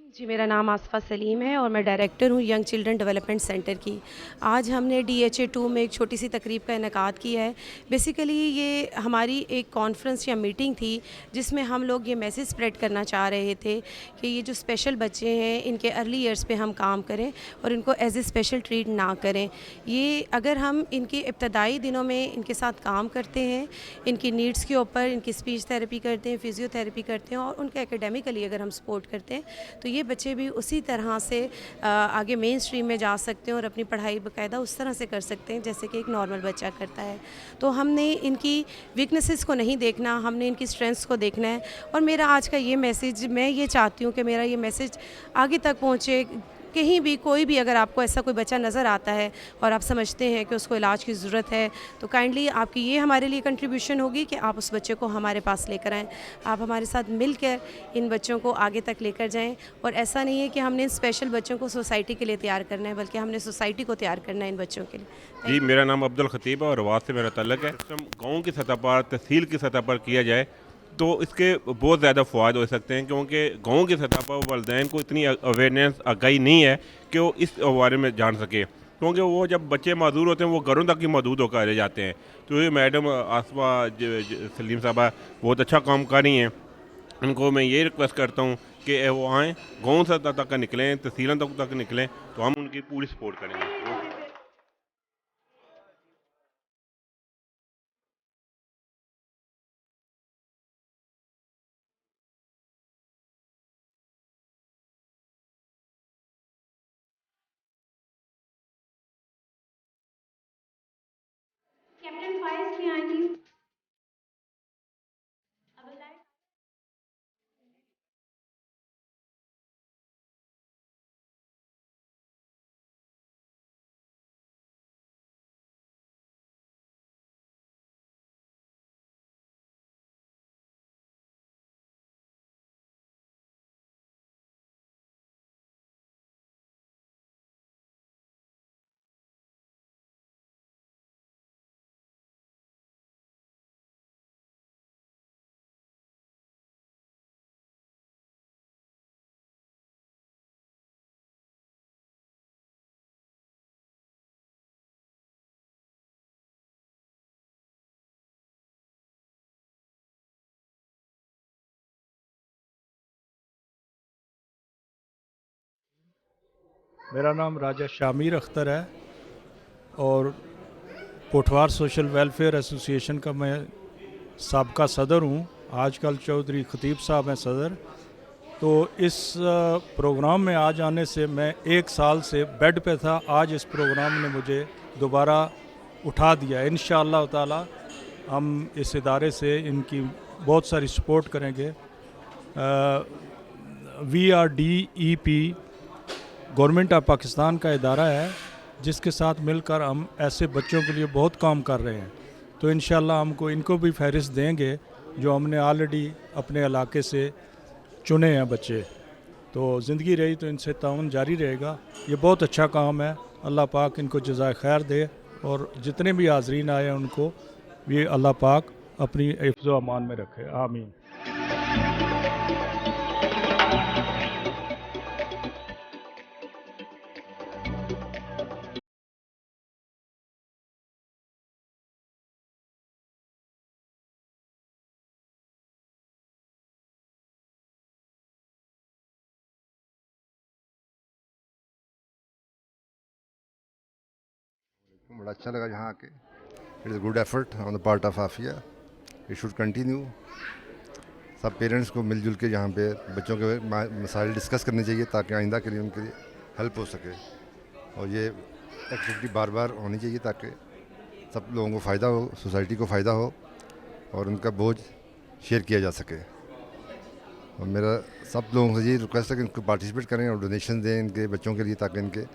जी, मेरा नाम आसफ़ा सलीम है और मैं डायरेक्टर हूँ यंग चिल्ड्रन डेवलपमेंट सेंटर की। आज हमने DHA 2 में एक छोटी-सी तकरीब का इनेकाद किया है। बेसिकली ये हमारी एक कॉन्फ्रेंस या मीटिंग थी, जिसमें हम लोग ये मैसेज स्प्रेड करना चाह रहे थे कि ये जो स्पेशल बच्चे हैं, इनके अर्ली ईयर्स पे हम काम करें और इनको एज़ ए स्पेशल ट्रीट ना करें। ये अगर हम इनके इब्तदाई दिनों में इनके साथ काम करते हैं, इनकी नीड्स के ऊपर इनकी स्पीच थेरेपी करते हैं, फ़िज़ियोथेरेपी करते हैं और उनके एकेडमिकली अगर हम सपोर्ट करते हैं, तो ये बच्चे भी उसी तरह से आगे मेन स्ट्रीम में जा सकते हैं और अपनी पढ़ाई बाकायदा उस तरह से कर सकते हैं जैसे कि एक नॉर्मल बच्चा करता है। तो हमने इनकी वीकनेसेस को नहीं देखना, हमने इनकी स्ट्रेंथ्स को देखना है। और मेरा आज का ये मैसेज, मैं ये चाहती हूँ कि मेरा ये मैसेज आगे तक पहुँचे। कहीं भी कोई भी अगर आपको ऐसा कोई बच्चा नज़र आता है और आप समझते हैं कि उसको इलाज की ज़रूरत है, तो काइंडली आपकी ये हमारे लिए कंट्रीब्यूशन होगी कि आप उस बच्चे को हमारे पास लेकर आएँ। आप हमारे साथ मिलकर इन बच्चों को आगे तक लेकर जाएँ। और ऐसा नहीं है कि हमने इन स्पेशल बच्चों को सोसाइटी के लिए तैयार करना है, बल्कि हमने सोसाइटी को तैयार करना है इन बच्चों के लिए। जी, थैंक यू। मेरा नाम अब्दुल खतीब है और रवात से मेरा तल्लक है। सिस्टम गाँव की सतह पर, तहसील की सतह पर किया जाए तो इसके बहुत ज़्यादा फ़वाद हो सकते हैं, क्योंकि गाँव की सतह पर वालिदैन को इतनी अवेयरनेस आगाही नहीं है कि वो इस बारे में जान सके, क्योंकि वो जब बच्चे माजूर होते हैं वो घरों तक ही महदूद होकर रह जाते हैं। तो ये मैडम आसमा सलीम साहबा बहुत अच्छा काम कर रही हैं। उनको मैं ये रिक्वेस्ट करता हूँ कि वो आएँ, गाँव सतह तक निकलें, तहसीलों तक निकलें, तो हम उनकी पूरी सपोर्ट करेंगे। Captain Faiz behind you. मेरा नाम राजा शामिर अख्तर है और पोठवार सोशल वेलफेयर एसोसिएशन का मैं साबका सदर हूँ। आजकल चौधरी खतीब साहब हैं सदर। तो इस प्रोग्राम में आ जाने से मैं 1 साल से बेड पे था। आज इस प्रोग्राम ने मुझे दोबारा उठा दिया। इंशाअल्लाह ताला हम इस इदारे से इनकी बहुत सारी सपोर्ट करेंगे। VRDEP गवर्नमेंट ऑफ पाकिस्तान का इदारा है, जिसके साथ मिलकर हम ऐसे बच्चों के लिए बहुत काम कर रहे हैं। तो इंशाल्लाह हमको इनको भी फहरिस्त देंगे जो हमने ऑलरेडी अपने इलाके से चुने हैं बच्चे। तो ज़िंदगी रही तो इनसे ताउन जारी रहेगा। ये बहुत अच्छा काम है। अल्लाह पाक इनको जज़ाए खैर दे और जितने भी हाज़रीन आए हैं उनको भी अल्लाह पाक अपनी हिफ्ज़ व अमान में रखे। आमीन। बड़ा अच्छा लगा यहाँ आके। It is good effort on the part of Aafiya. It should continue. सब पेरेंट्स को मिलजुल के यहाँ पे बच्चों के मसाइल डिस्कस करने चाहिए ताकि आइंदा के लिए उनके लिए हेल्प हो सके। और ये एक्टिविटी बार बार होनी चाहिए ताकि सब लोगों को फ़ायदा हो, सोसाइटी को फ़ायदा हो और उनका बोझ शेयर किया जा सके। और मेरा सब लोगों से ये रिक्वेस्ट है कि इनको पार्टिसिपेट करें और डोनेशन दें इनके बच्चों के लिए ताकि इनके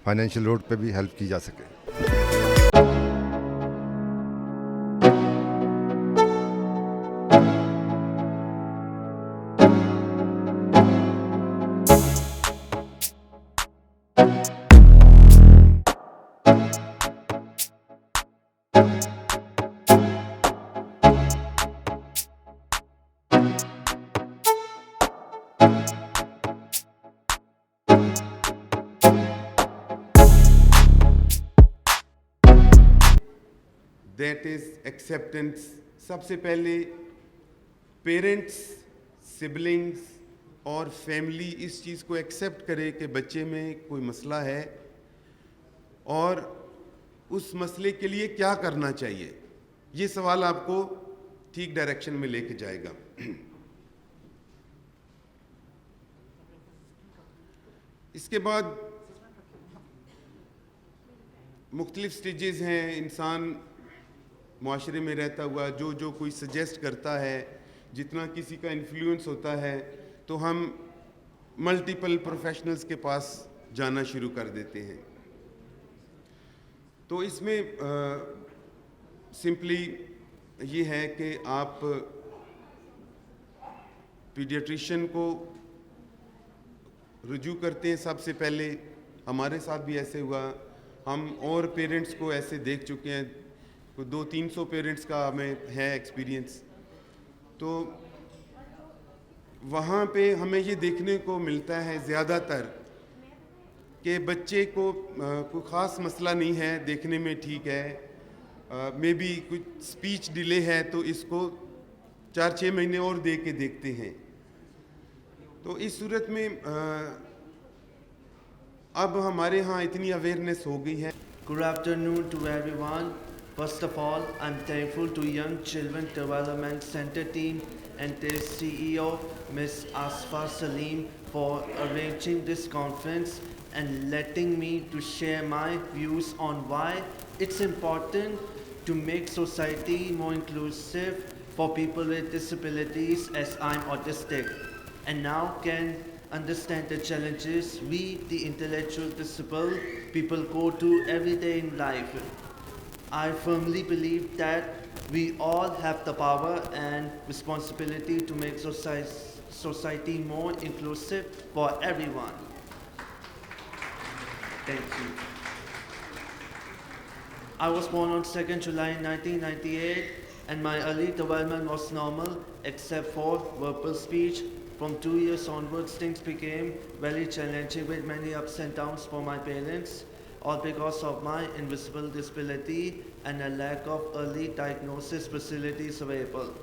फाइनेंशियल लोड पे भी हेल्प की जा सके। that is acceptance. सबसे पहले पेरेंट्स, सिबलिंग्स और फैमिली इस चीज़ को एक्सेप्ट करे कि बच्चे में कोई मसला है और उस मसले के लिए क्या करना चाहिए। ये सवाल आपको ठीक डायरेक्शन में लेके जाएगा। इसके बाद मुख्तलिफ स्टेजेस हैं। इंसान माशरे में रहता हुआ जो कोई सजेस्ट करता है, जितना किसी का इन्फ्लुएंस होता है, तो हम मल्टीपल प्रोफेशनल्स के पास जाना शुरू कर देते हैं। तो इसमें सिंपली ये है कि आप पीडियाट्रिशियन को रुजू करते हैं। सबसे पहले हमारे साथ भी ऐसे हुआ, हम और पेरेंट्स को ऐसे देख चुके हैं, 200-300 पेरेंट्स का हमें है एक्सपीरियंस। तो वहाँ पे हमें ये देखने को मिलता है ज़्यादातर कि बच्चे को कोई ख़ास मसला नहीं है, देखने में ठीक है, मे बी कुछ स्पीच डिले है तो इसको 4-6 महीने और दे के देखते हैं। तो इस सूरत में अब हमारे यहाँ इतनी अवेयरनेस हो गई है। Good afternoon to everyone. First of all, I'm thankful to Young Children Development Center team and their CEO, Ms. Asfa Salim, for arranging this conference and letting me to share my views on why it's important to make society more inclusive for people with disabilities, as I'm autistic and now can understand the challenges we, the intellectual disabled people, go to every day in life. I firmly believe that we all have the power and responsibility to make society more inclusive for everyone. Thank you. I was born on 2nd July 1998 and my early development was normal except for verbal speech. From 2 years onwards, things became very challenging with many ups and downs for my parents, all because of my invisible disability and a lack of early diagnosis facilities available.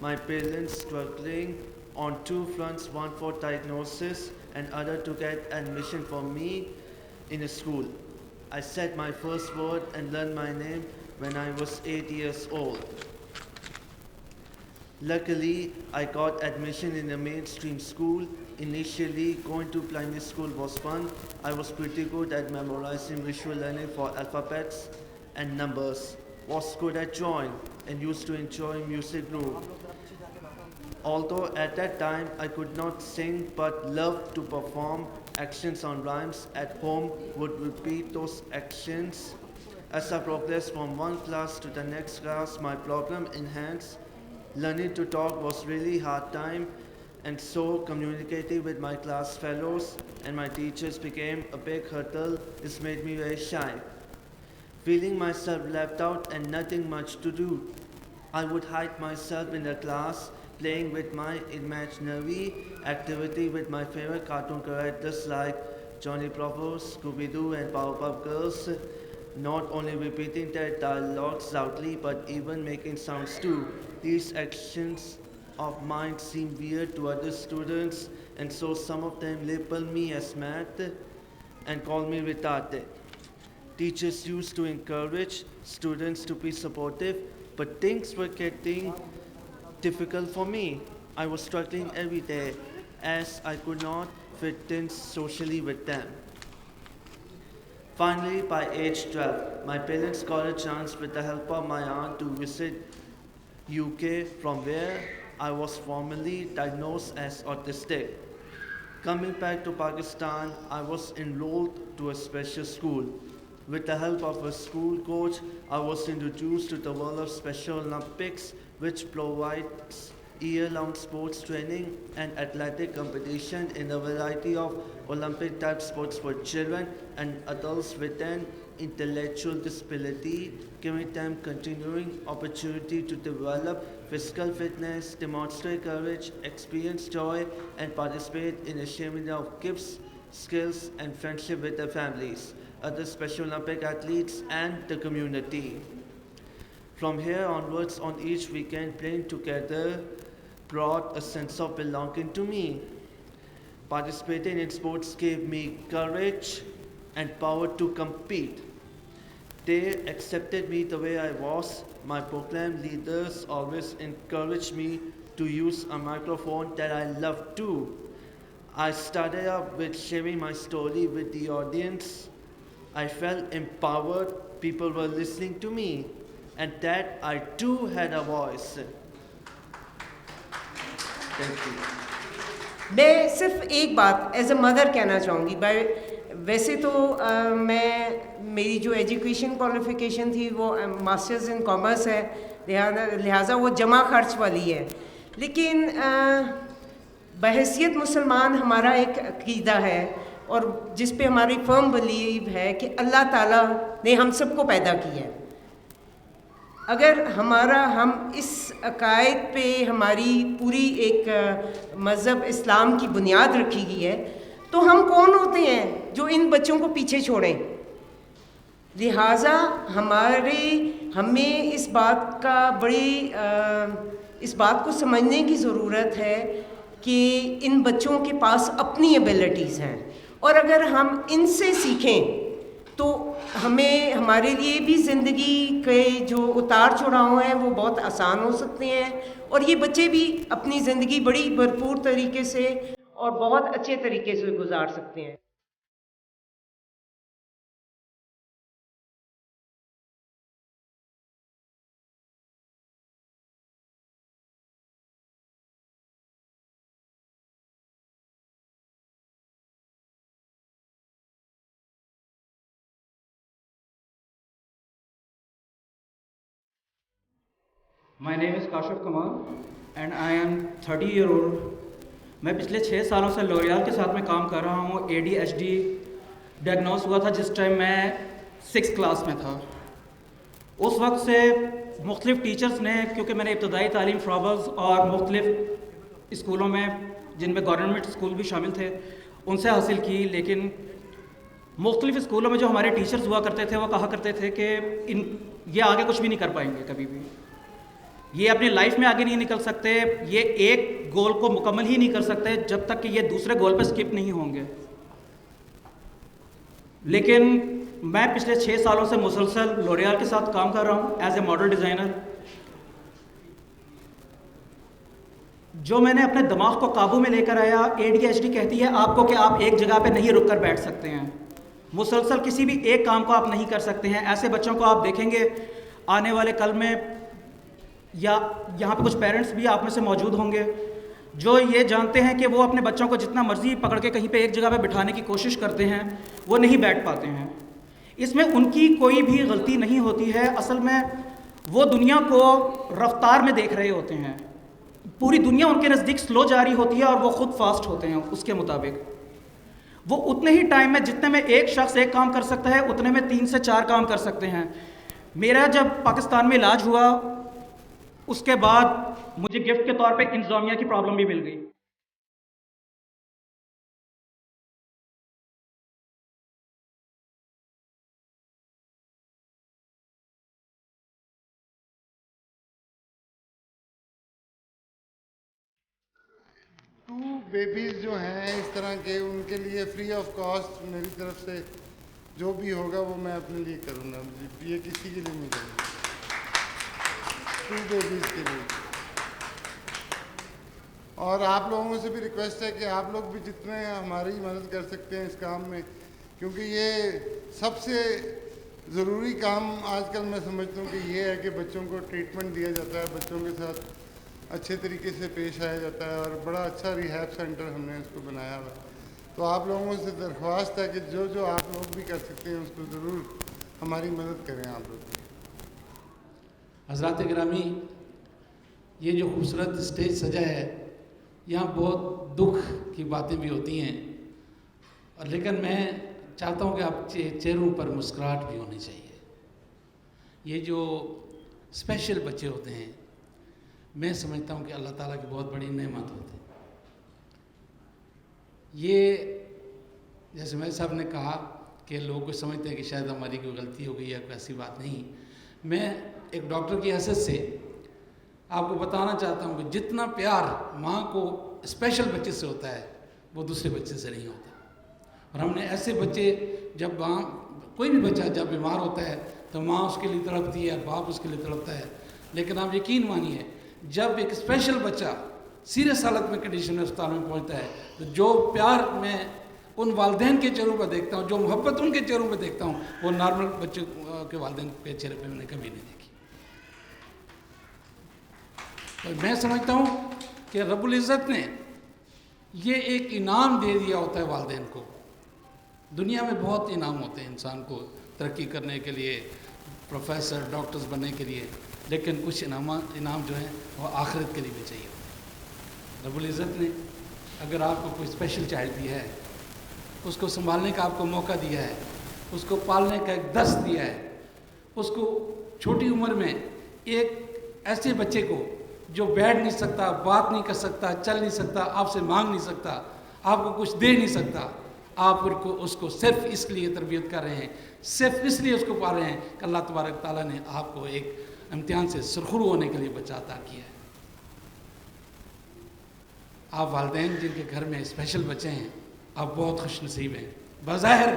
My parents struggling on two fronts, one for diagnosis and other to get admission for me in a school. I said my first word and learned my name when I was 8 years old. Luckily, I got admission in a mainstream school. Initially, going to primary school was fun. I was pretty good at memorizing visual learning for alphabets and numbers. Was good at drawing and used to enjoy music group. Although at that time I could not sing but loved to perform actions on rhymes at home, would repeat those actions. As I progressed from one class to the next class, my problem enhanced. Learning to talk was really hard time, and so communicating with my class fellows and my teachers became a big hurdle. This made me very shy. Feeling myself left out and nothing much to do, I would hide myself in the class, playing with my imaginary activity with my favorite cartoon characters like Johnny Bravo, Scooby-Doo and Powerpuff Girls, not only repeating their dialogues loudly but even making sounds too. These actions of mine seem weird to other students, and so some of them label me as mad and call me retarded. Teachers used to encourage students to be supportive, but things were getting difficult for me. I was struggling every day as I could not fit in socially with them. Finally, by age 12, my parents got a chance with the help of my aunt to visit UK, from where I was formally diagnosed as autistic. Coming back to Pakistan, I was enrolled to a special school. With the help of a school coach, I was introduced to the world of Special Olympics, which provides year-round sports training and athletic competition in a variety of Olympic-type sports for children and adults with an intellectual disability, giving them continuing opportunity to develop physical fitness, demonstrate courage, experience joy, and participate in a sharing of gifts, skills, and friendship with their families, other Special Olympic athletes, and the community. From here onwards, on each weekend, playing together brought a sense of belonging to me. Participating in sports gave me courage and power to compete. They accepted me the way I was. My program leaders always encouraged me to use a microphone that I love too. I started up with sharing my story with the audience. I felt empowered, people were listening to me, and that I too had a voice. Thank you. मैं सिर्फ एक बात as a mother कहना चाहूँगी। Bye वैसे तो मेरी जो एजुकेशन क्वालिफ़िकेशन थी वो मास्टर्स इन कॉमर्स है, लिहाजा वो जमा खर्च वाली है, लेकिन बहैसियत मुसलमान हमारा एक अक़ीदा है और जिस पे हमारी फर्म बिलीव है कि अल्लाह ताला ने हम सबको पैदा किया है। अगर हम इस अकायद पे हमारी पूरी एक मज़हब इस्लाम की बुनियाद रखी गई है, तो हम कौन होते हैं जो इन बच्चों को पीछे छोड़ें। लिहाजा हमें इस बात को समझने की ज़रूरत है कि इन बच्चों के पास अपनी एबिलिटीज़ हैं और अगर हम इनसे सीखें तो हमारे लिए भी ज़िंदगी के जो उतार चढ़ाव हैं वो बहुत आसान हो सकते हैं और ये बच्चे भी अपनी ज़िंदगी बड़ी भरपूर तरीके से और बहुत अच्छे तरीके से गुजार सकते हैं। My name is Kashif Kamal and I am 30-year-old. मैं पिछले 6 सालों से लॉरियल के साथ में काम कर रहा हूँ। ADHD डायग्नोस हुआ था जिस टाइम मैं 6th क्लास में था। उस वक्त से मुख्तलिफ़ टीचर्स ने, क्योंकि मैंने इब्तदाई तालीम फ्रावर्स और मुख्तलिफ़ स्कूलों में जिनमें गवर्नमेंट स्कूल भी शामिल थे उनसे हासिल की, लेकिन मुख्तलिफ़ स्कूलों में जो हमारे टीचर्स हुआ करते थे वो कहा करते थे कि ये आगे कुछ भी नहीं कर पाएंगे, कभी भी ये अपनी लाइफ में आगे नहीं निकल सकते, ये एक गोल को मुकम्मल ही नहीं कर सकते जब तक कि ये दूसरे गोल पर स्किप नहीं होंगे। लेकिन मैं पिछले 6 सालों से मुसलसल लॉरियल के साथ काम कर रहा हूँ एज ए मॉडल डिज़ाइनर। जो मैंने अपने दिमाग को काबू में लेकर आया, ADHD कहती है आपको कि आप एक जगह पे नहीं रुक कर बैठ सकते हैं, मुसलसल किसी भी एक काम को आप नहीं कर सकते हैं। ऐसे बच्चों को आप देखेंगे आने वाले कल में, या यहाँ पे कुछ पेरेंट्स भी आप में से मौजूद होंगे जो ये जानते हैं कि वो अपने बच्चों को जितना मर्जी पकड़ के कहीं पे एक जगह पे बिठाने की कोशिश करते हैं, वो नहीं बैठ पाते हैं। इसमें उनकी कोई भी गलती नहीं होती है, असल में वो दुनिया को रफ्तार में देख रहे होते हैं। पूरी दुनिया उनके नज़दीक स्लो जा रही होती है और वो ख़ुद फास्ट होते हैं। उसके मुताबिक वो उतने ही टाइम में जितने में एक शख्स एक काम कर सकता है उतने में 3 से 4 काम कर सकते हैं। मेरा जब पाकिस्तान में इलाज हुआ उसके बाद मुझे गिफ्ट के तौर पे इंसोम्निया की प्रॉब्लम भी मिल गई। बेबीज़ जो हैं इस तरह के, उनके लिए फ्री ऑफ कॉस्ट मेरी तरफ से जो भी होगा वो मैं अपने लिए करूँगा। ये किसी के लिए नहीं करूँगा, 2 बेबीज़ के लिए। और आप लोगों से भी रिक्वेस्ट है कि आप लोग भी जितने हमारी मदद कर सकते हैं इस काम में, क्योंकि ये सबसे ज़रूरी काम आजकल मैं समझता हूँ कि ये है कि बच्चों को ट्रीटमेंट दिया जाता है, बच्चों के साथ अच्छे तरीके से पेश आया जाता है और बड़ा अच्छा रिहैब सेंटर हमने इसको बनाया हुआ। तो आप लोगों से दरख्वास्त है कि जो जो आप लोग भी कर सकते हैं उसको ज़रूर हमारी मदद करें आप लोग। हज़रात गिरामी, ये जो खूबसूरत स्टेज सजा है, यहाँ बहुत दुख की बातें भी होती हैं, और लेकिन मैं चाहता हूँ कि आप चेहरों पर मुस्कुराहट भी होनी चाहिए। ये जो स्पेशल बच्चे होते हैं, मैं समझता हूँ कि अल्लाह ताला की बहुत बड़ी नेमत होती है। ये जैसे मैं साहब ने कहा कि लोग कुछ समझते हैं कि शायद हमारी कोई गलती हो गई या कोई ऐसी बात नहीं। मैं एक डॉक्टर की हैसियत से आपको बताना चाहता हूँ कि जितना प्यार माँ को स्पेशल बच्चे से होता है वो दूसरे बच्चे से नहीं होता। और हमने ऐसे बच्चे, जब माँ, कोई भी बच्चा जब बीमार होता है तो माँ उसके लिए तड़पती है, बाप उसके लिए तड़पता है, लेकिन आप यकीन मानिए जब एक स्पेशल बच्चा सीरियस हालत में कंडीशन में अस्पताल में पहुँचता है तो जो प्यार मैं उन वालिदैन के चेहरों पर देखता हूँ, जो मोहब्बत उनके चेहरों पर देखता हूँ, वो नॉर्मल बच्चे के वालिदैन के चेहरे पर मैंने कभी नहीं देखी। तो मैं समझता हूँ कि रब्बुल इज़्ज़त ने ये एक इनाम दे दिया होता है वालिदैन को। दुनिया में बहुत इनाम होते हैं इंसान को तरक्की करने के लिए, प्रोफेसर, डॉक्टर्स बनने के लिए, लेकिन कुछ इनाम जो है वो आखिरत के लिए भी चाहिए। रब्बुल इज़्ज़त ने अगर आपको कोई स्पेशल चाइल्ड दिया है, उसको संभालने का आपको मौका दिया है, उसको पालने का एक दस्त दिया है, उसको छोटी उम्र में एक ऐसे बच्चे को जो बैठ नहीं सकता, बात नहीं कर सकता, चल नहीं सकता, आपसे मांग नहीं सकता, आपको कुछ दे नहीं सकता, आप उसको सिर्फ इसलिए तरबियत कर रहे हैं, सिर्फ इसलिए उसको पा रहे हैं कि अल्लाह तबारक ताला ने आपको एक इम्तिहान से सुरखरू होने के लिए बच्चा अता किया है। आप वालिदैन जिनके घर में स्पेशल बच्चे हैं, आप बहुत खुश नसीब हैं। बज़ाहिर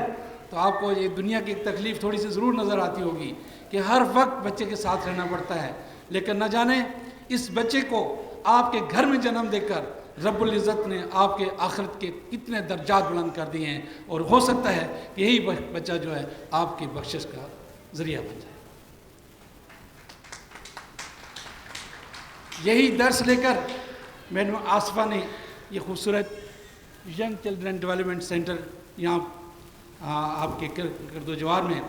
तो आपको ये दुनिया की तकलीफ़ थोड़ी सी ज़रूर नज़र आती होगी कि हर वक्त बच्चे के साथ रहना पड़ता है, लेकिन न जाने इस बच्चे को आपके घर में जन्म देकर रब्बुल इज़्ज़त ने आपके आखिरत के कितने दर्जात बुलंद कर दिए हैं, और हो सकता है कि यही बच्चा जो है आपकी बख्शिश का ज़रिया बन जाए। यही दर्स लेकर मैडम आसफ़ा ने ये खूबसूरत यंग चिल्ड्रन डेवलपमेंट सेंटर यहाँ आपके किरदोजवार में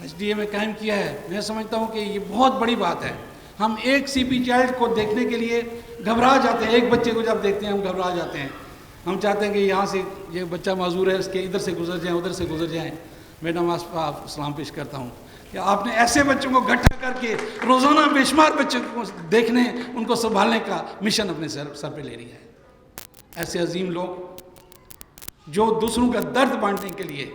HDA में कायम किया है। मैं समझता हूँ कि ये बहुत बड़ी बात है। हम एक CP चाइल्ड को देखने के लिए घबरा जाते हैं, एक बच्चे को जब देखते हैं हम घबरा जाते हैं, हम चाहते हैं कि यहाँ से ये बच्चा माजूर है, इसके इधर से गुजर जाएँ, उधर से गुजर जाएँ। मैडम आप सलाम पेश करता हूँ कि आपने ऐसे बच्चों को इकट्ठा करके रोज़ाना बेशुमार बच्चों को देखने, उनको संभालने का मिशन अपने सर पे ले लिया है। ऐसे अजीम लोग जो दूसरों का दर्द बांटने के लिए,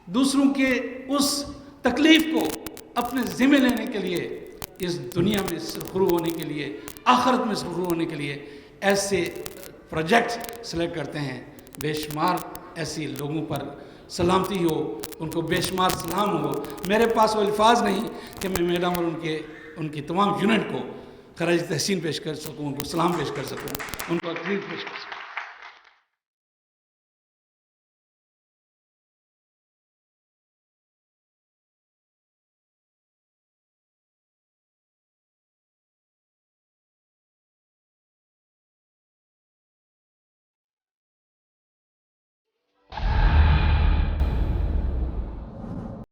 दूसरों के उस तकलीफ़ को अपने ज़िम्मे लेने के लिए, इस दुनिया में सुरखरू होने के लिए, आखिरत में सुरखरू होने के लिए ऐसे प्रोजेक्ट सेलेक्ट करते हैं। बेशुमार ऐसे लोगों पर सलामती हो, उनको बेशुमार सलाम हो। मेरे पास वो अल्फाज नहीं कि मैं मैडम और उनकी तमाम यूनिट को खराज तहसीन पेश कर सकूँ, उनको सलाम पेश कर सकूँ, उनको तकरीर पेश कर सकूँ।